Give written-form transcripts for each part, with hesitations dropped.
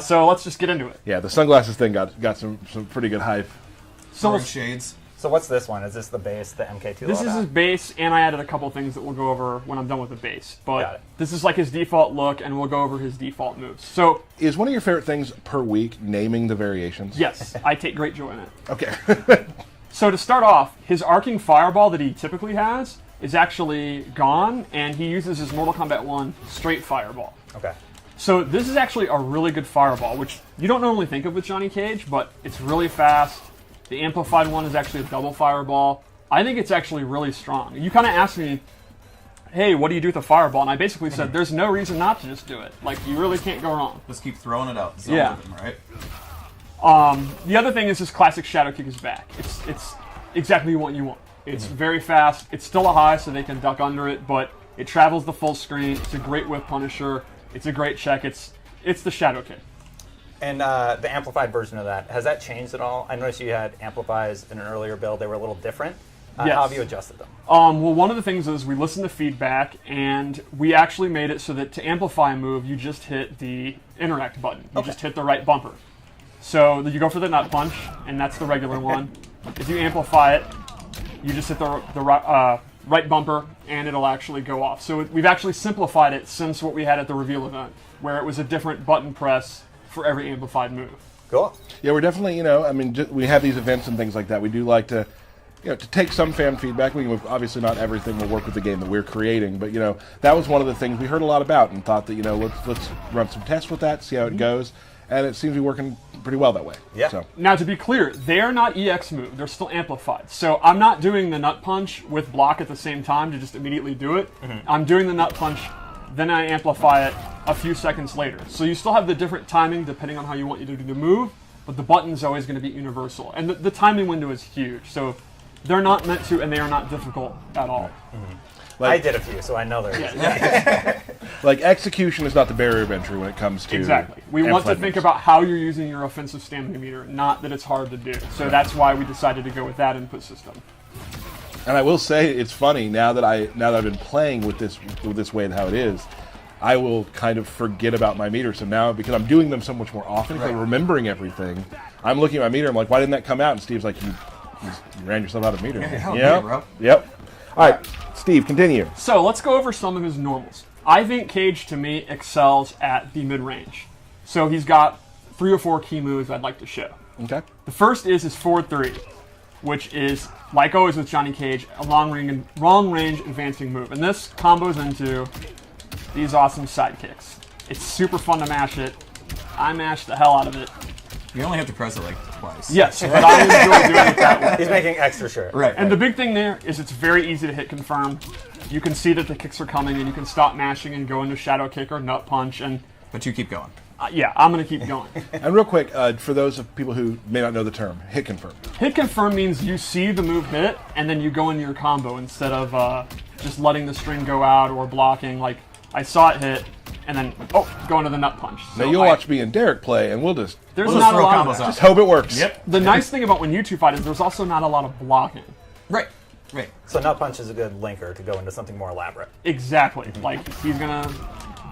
So let's just get into it. Yeah, the sunglasses thing got some pretty good hype. So shades. So what's this one? Is this the base, the MK2 this is his base, and I added a couple things that we'll go over when I'm done with the base. Got But it. this is like his default look, and we'll go over his default moves. So Is one of your favorite things per week naming the variations? yes, I take great joy in it. Okay. So to start off, his arcing fireball that he typically has is actually gone, and he uses his Mortal Kombat 1 straight fireball. Okay. So this is actually a really good fireball, which you don't normally think of with Johnny Cage, but it's really fast. The amplified one is actually a double fireball. I think it's actually really strong. You kind of asked me, hey, what do you do with a fireball? And I basically said, there's no reason not to just do it. Like, you really can't go wrong. Just keep throwing it out. Yeah. Them, right? The other thing is his classic shadow kick is back. It's exactly what you want. It's very fast. It's still a high, so they can duck under it, but it travels the full screen. It's a great whip punisher. It's a great check. It's the shadow kick. And the amplified version of that, has that changed at all? I noticed you had amplifies in an earlier build. They were a little different. Yes. How have you adjusted them? Well, one of the things is we listened to feedback, and we actually made it so that to amplify a move, you just hit the interact button. You just hit the right bumper. So you go for the nut punch, and that's the regular one. If you amplify it, you just hit the right bumper, and it'll actually go off. So we've actually simplified it since what we had at the reveal event, where it was a different button press for every amplified move. Cool. Yeah, we're definitely, we have these events and things like that. We do like to, to take some fan feedback. Obviously not everything will work with the game that we're creating, but, that was one of the things we heard a lot about and thought that, let's run some tests with that, see how it goes. And it seems to be working pretty well that way. Yeah. So. Now, to be clear, they are not EX move. They're still amplified. So I'm not doing the nut punch with block at the same time to just immediately do it. I'm doing the nut punch, then I amplify it a few seconds later. So you still have the different timing depending on how you want you to do the move, but the button's always going to be universal. And the timing window is huge. So they're not meant to, and they are not difficult at all. I did a few, so I know they're easy. Like, execution is not the barrier of entry when it comes to... Exactly. We want to think about how you're using your offensive stamina meter, not that it's hard to do. So that's why we decided to go with that input system. And I will say, it's funny, now that I've been playing with this way and how it is, I will kind of forget about my meter. So now, because I'm doing them so much more often, because I'm remembering everything, I'm looking at my meter, I'm like, why didn't that come out? And Steve's like, you ran yourself out of meter. Yeah, bro. Yep. All right, Steve, continue. So let's go over some of his normals. I think Cage, to me, excels at the mid-range. So he's got 3 or 4 key moves I'd like to show. Okay. The first is his forward 3, which is, like always with Johnny Cage, a long-range advancing move. And this combos into these awesome side kicks. It's super fun to mash it. I mash the hell out of it. You only have to press it like twice. Yes, but I enjoy doing it that way. He's making extra sure. Right. And the big thing there is it's very easy to hit confirm. You can see that the kicks are coming, and you can stop mashing and go into shadow kick or nut punch. And But you keep going. yeah, I'm going to keep going. And real quick, for those of people who may not know the term, hit confirm. Hit confirm means you see the move hit, and then you go into your combo instead of just letting the string go out or blocking. Like, I saw it hit, and then, go into the nut punch. Now, you'll watch me and Derek play, and we'll just not a throw lot combos of that. out. just hope it works. Yep. The nice thing about when you two fight is there's also not a lot of blocking. Right. Right. So nut punch is a good linker to go into something more elaborate. Exactly. Like, he's going to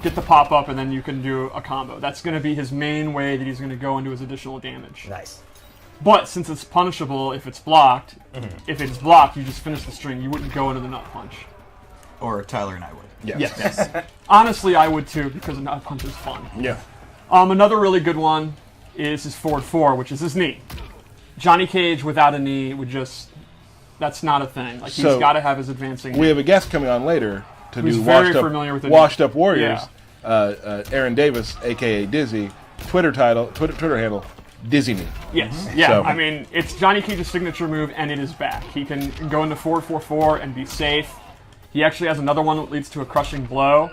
get the pop-up, and then you can do a combo. That's going to be his main way that he's going to go into his additional damage. Nice. But since it's punishable if it's blocked, if it's blocked, you just finish the string. You wouldn't go into the nut punch. Or Tyler and I would. Yes. Honestly, I would too, because a nut punch is fun. Yeah. Another really good one is his forward 4, which is his knee. Johnny Cage without a knee would just... That's not a thing. Like, he's got to have his advancing knee. We have a guest coming on later to Who's do very familiar with the Washed Up Warriors. Yeah. Aaron Davis, a.k.a. Dizzy, Twitter handle, Dizzy Me. Yes. Yeah. So- I mean, it's Johnny Cage's signature move, and it is back. He can go into 4-4-4 and be safe. He actually has another one that leads to a crushing blow.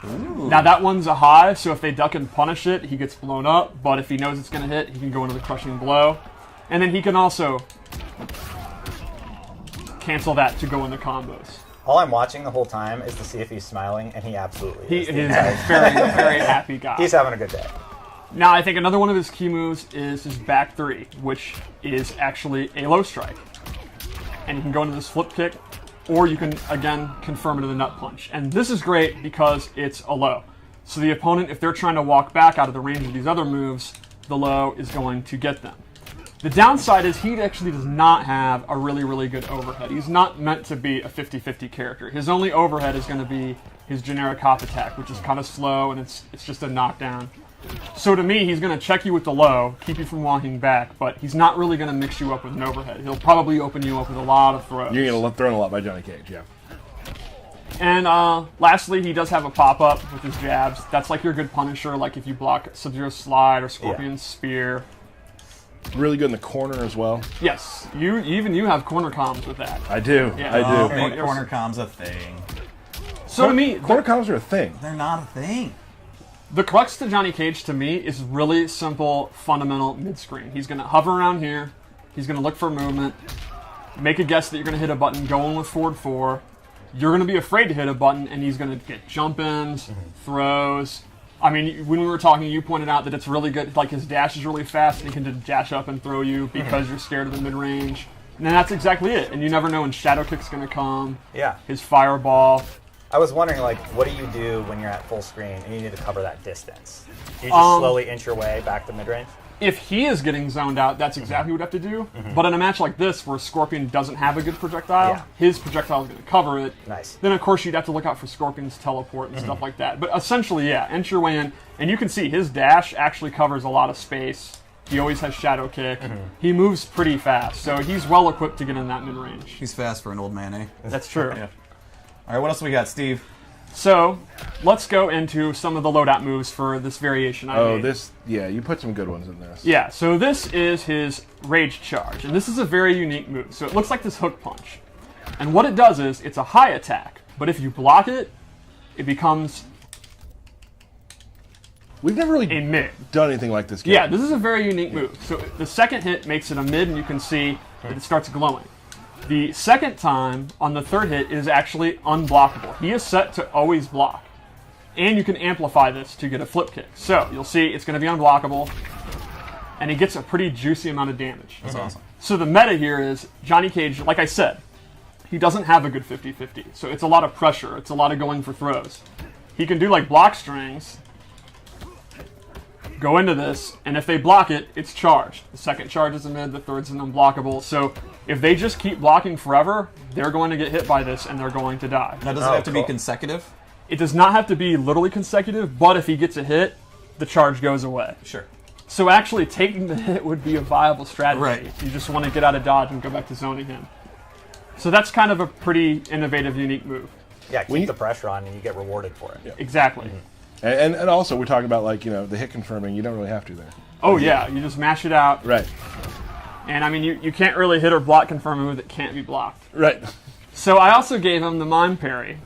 Ooh. Now, that one's a high, so if they duck and punish it, he gets blown up. But if he knows it's going to hit, he can go into the crushing blow. And then he can also cancel that to go into combos. All I'm watching the whole time is to see if he's smiling, and he absolutely He is. is a very, very happy guy. He's having a good day. Now, I think another one of his key moves is his back 3, which is actually a low strike. And you can go into this flip kick, or you can, again, confirm into the nut punch. And this is great because it's a low. So the opponent, if they're trying to walk back out of the range of these other moves, the low is going to get them. The downside is he actually does not have a really, really good overhead. He's not meant to be a 50-50 character. His only overhead is going to be his generic hop attack, which is kind of slow, and it's just a knockdown. So to me, he's going to check you with the low, keep you from walking back, but he's not really going to mix you up with an overhead. He'll probably open you up with a lot of throws. You're going to get thrown a lot by Johnny Cage, yeah. And lastly, he does have a pop-up with his jabs. That's like your good Punisher, like if you block Sub-Zero Slide or Scorpion's Spear. Really good in the corner as well. Yes, you have corner comms with that. I do, Yeah. I do. Make corner comms a thing. So to me, corner comms are a thing. They're not a thing. the crux to Johnny Cage to me is really simple, fundamental mid-screen. He's going to hover around here. He's going to look for movement. Make a guess that you're going to hit a button, go in with forward 4. You're going to be afraid to hit a button, and he's going to get jump-ins, throws. I mean, when we were talking, you pointed out that it's really good. Like, his dash is really fast, and he can just dash up and throw you because you're scared of the mid-range. And then that's exactly it. And you never know when Shadow Kick's going to come. Yeah. His Fireball. I was wondering, like, what do you do when you're at full screen and you need to cover that distance? Do you just slowly inch your way back to mid-range? If he is getting zoned out, that's exactly what you have to do. But in a match like this, where Scorpion doesn't have a good projectile, his projectile is going to cover it. Nice. Then, of course, you'd have to look out for Scorpion's teleport and stuff like that. But essentially, yeah, inch your way in. And you can see his dash actually covers a lot of space. He always has Shadow Kick. He moves pretty fast, so he's well equipped to get in that mid-range. He's fast for an old man, eh? That's true. Yeah. All right, what else we got, Steve? So, let's go into some of the loadout moves for this variation I made. You put some good ones in this. Yeah, so this is his Rage Charge, and this is a very unique move. So it looks like this hook punch. And what it does is, it's a high attack, but if you block it, it becomes We've never really a mid. done anything like this game. Yeah, this is a very unique move. So the second hit makes it a mid, and you can see that it starts glowing. The second time, on the third hit, is actually unblockable. He is set to always block. And you can amplify this to get a flip kick. So, you'll see it's going to be unblockable, and he gets a pretty juicy amount of damage. That's awesome. So the meta here is, Johnny Cage, like I said, he doesn't have a good 50-50. So it's a lot of pressure. It's a lot of going for throws. He can do like block strings, go into this, and if they block it, it's charged. The second charge is a mid, the third's an unblockable. So if they just keep blocking forever, they're going to get hit by this and they're going to die. Now, does it have to be consecutive? It does not have to be literally consecutive, but if he gets a hit, the charge goes away. Sure. So actually taking the hit would be a viable strategy. Right. You just want to get out of dodge and go back to zoning him. So that's kind of a pretty innovative, unique move. Yeah, keep the pressure on and you get rewarded for it. Yeah. Exactly. And also, we're talking about, like, the hit confirming. You don't really have to there. Oh, yeah. You just mash it out. Right. And, I mean, you can't really hit or block confirm a move that can't be blocked. Right. So I also gave him the mime parry,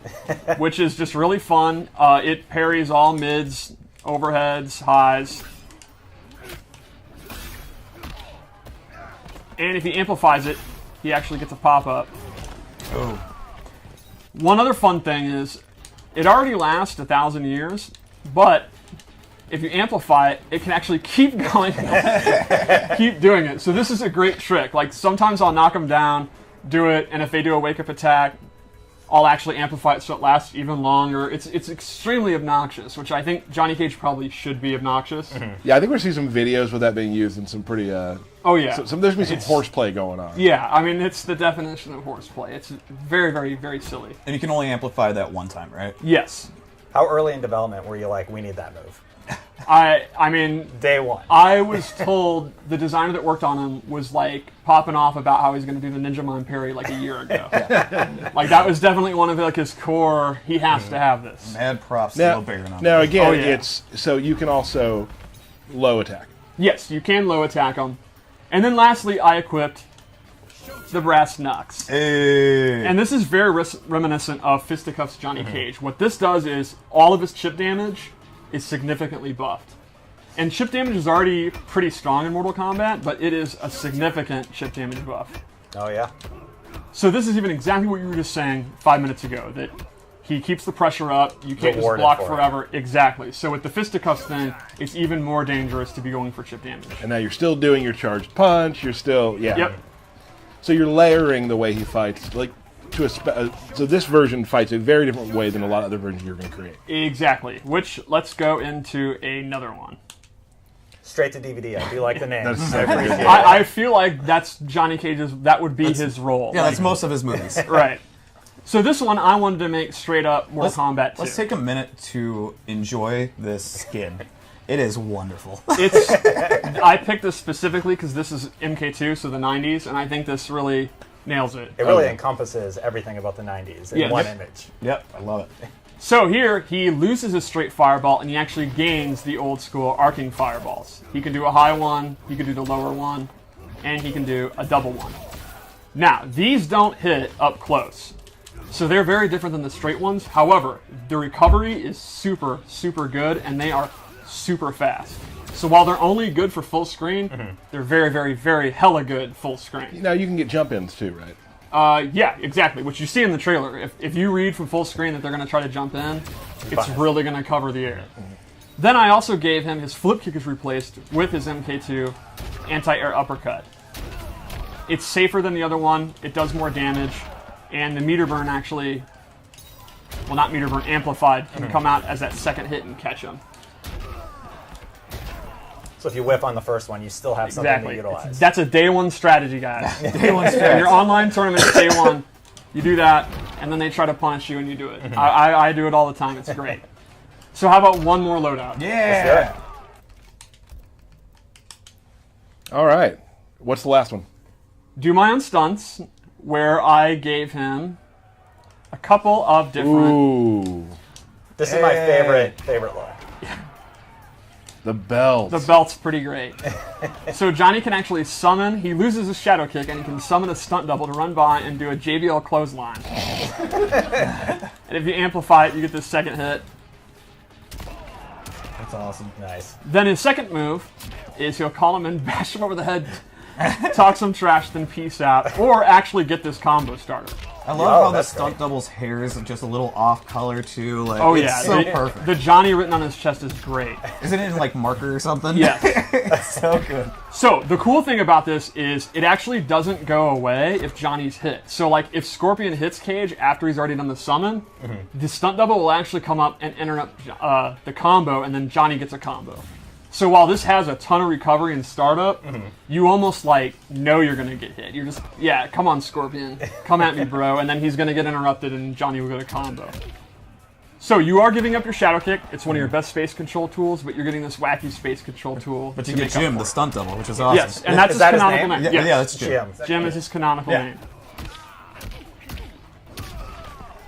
which is just really fun. It parries all mids, overheads, highs. And if he amplifies it, he actually gets a pop-up. Oh. One other fun thing is, it already lasts 1,000 years, but if you amplify it, it can actually keep going, keep doing it. So this is a great trick. Like, sometimes I'll knock them down, do it, and if they do a wake-up attack, I'll actually amplify it so it lasts even longer. It's extremely obnoxious, which I think Johnny Cage probably should be obnoxious. Yeah, I think we're seeing some videos with that being used in some pretty... Oh, yeah. There's going to be some horseplay going on. Yeah, I mean, it's the definition of horseplay. It's very, very, very silly. And you can only amplify that one time, right? Yes. How early in development were you like, we need that move? I mean... Day one. I was told the designer that worked on him was, like, popping off about how he's going to do the Ninja Mime parry, like, a year ago. Like, that was definitely one of, like, his core, he has to have this. Mad props to Lil Baron on Now, that. again, Oh, yeah. it's... So you can also low attack. Yes, you can low attack him. And then lastly, I equipped the brass knucks. Hey. And this is very reminiscent of Fisticuffs Johnny Cage. What this does is all of his chip damage is significantly buffed. And chip damage is already pretty strong in Mortal Kombat, but it is a significant chip damage buff. Oh, yeah? So this is even exactly what you were just saying 5 minutes ago, that he keeps the pressure up, you can't just Rewarded block for it. forever. Exactly. So with the Fisticuffs thing, it's even more dangerous to be going for chip damage. And now you're still doing your charged punch. You're still... Yeah. Yep. So you're layering the way he fights. Like, to so this version fights a very different way than a lot of other versions you're going to create. Exactly. Which, let's go into another one. Straight to DVD. I do like the name. That's I appreciate it. I feel like that's Johnny Cage's, that would be his role. Yeah, that's most of his movies. Right. So this one I wanted to make straight up Mortal Kombat 2. Let's take a minute to enjoy this skin. It is wonderful. I picked this specifically because this is MK2, so the 90s, and I think this really nails it. It really encompasses everything about the 90s in one image. Yep, I love it. So here, he loses his straight fireball, and he actually gains the old school arcing fireballs. He can do a high one, he can do the lower one, and he can do a double one. Now, these don't hit up close, so they're very different than the straight ones. However, the recovery is super, super good, and they are super fast. So while they're only good for full screen, they're very, very, very hella good full screen. Now you can get jump-ins too, right? Yeah, exactly. Which you see in the trailer. If you read from full screen that they're going to try to jump in, it's really going to cover the air. Then I also gave him his flip kick is replaced with his MK2 anti-air uppercut. It's safer than the other one. It does more damage, and the meter burn actually, well, not meter burn, amplified, can come out as that second hit and catch him. So if you whiff on the first one, you still have something to utilize. That's a day one strategy, guys. Day one strategy. Your online tournament, day one, you do that, and then they try to punish you and you do it. I do it all the time. It's great. So how about one more loadout? Yeah. All right. What's the last one? Do my own stunts, where I gave him a couple of different... Ooh. This is my favorite look. The belt. The belt's pretty great. So Johnny can actually summon, he loses his shadow kick, and he can summon a stunt double to run by and do a JBL clothesline. And if you amplify it, you get this second hit. That's awesome. Nice. Then his second move is he'll call him and bash him over the head, talk some trash, then peace out, or actually get this combo starter. I love how the stunt double's hair is just a little off color too. Like, Oh it's yeah, so perfect. The Johnny written on his chest is great. Isn't it in like marker or something? Yes. It's so good. So the cool thing about this is it actually doesn't go away if Johnny's hit. So like if Scorpion hits Cage after he's already done the summon, the stunt double will actually come up and interrupt the combo, and then Johnny gets a combo. So while this has a ton of recovery and startup, you almost like know you're going to get hit. You're just, yeah, come on, Scorpion. Come at me, bro. And then he's going to get interrupted and Johnny will get a combo. So you are giving up your shadow kick. It's one of your best space control tools, but you're getting this wacky space control tool. But you get Jim, the stunt double, which is awesome. Yes, and that's Is his that his canonical name? name. Yeah, Yes. yeah, that's Jim. Jim is his canonical Yeah. name.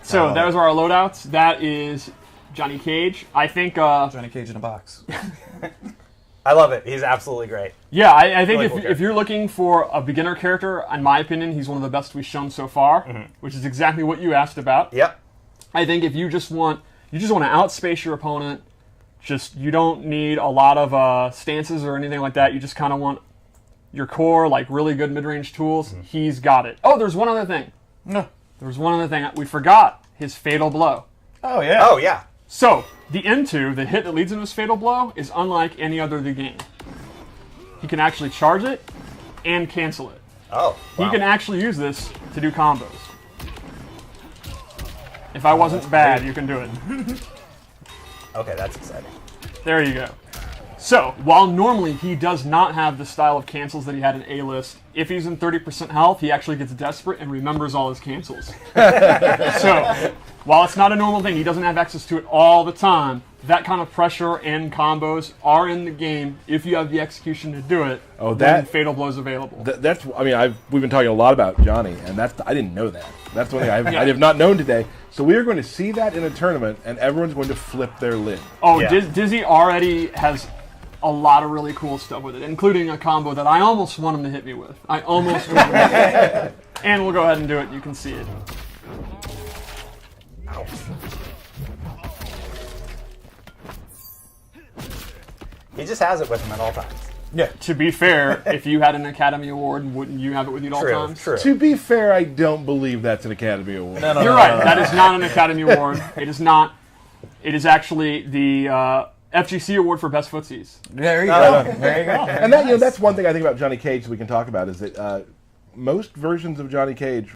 So those are our loadouts. That is Johnny Cage. I think... Johnny Cage in a box. I love it. He's absolutely great. Yeah, I think Really cool if you're looking for a beginner character, in my opinion, he's one of the best we've shown so far, which is exactly what you asked about. Yep. I think if you just want to outspace your opponent, you don't need a lot of stances or anything like that. You just kind of want your core, like really good mid-range tools. He's got it. Oh, there's one other thing. No. There's one other thing. We forgot his fatal blow. Oh yeah. Oh, yeah. So, the N2, the hit that leads into his fatal blow, is unlike any other of the game. He can actually charge it and cancel it. Oh, wow. He can actually use this to do combos. If I wasn't bad, you can do it. Okay, that's exciting. There you go. So, while normally he does not have the style of cancels that he had in A-List, if he's in 30% health, he actually gets desperate and remembers all his cancels. So, while it's not a normal thing, he doesn't have access to it all the time. That kind of pressure and combos are in the game if you have the execution to do it. Oh, then that- fatal blow is available. That's. I mean, we've been talking a lot about Johnny, and I didn't know that. That's one thing I have not known today. So we are going to see that in a tournament, and everyone's going to flip their lid. Oh, Yeah. Dizzy already has a lot of really cool stuff with it, including a combo that I almost want him to hit me with. I almost want him to hit me. And we'll go ahead and do it. You can see it. Ow. He just has it with him at all times. Yeah. To be fair, if you had an Academy Award, wouldn't you have it with you at all True, times? true. To be fair, I don't believe that's an Academy Award. No, You're right. That is not an Academy Award. It is not. It is actually the FGC Award for Best Footsies. There you go. There you go. And that's one thing I think about Johnny Cage that we can talk about is that most versions of Johnny Cage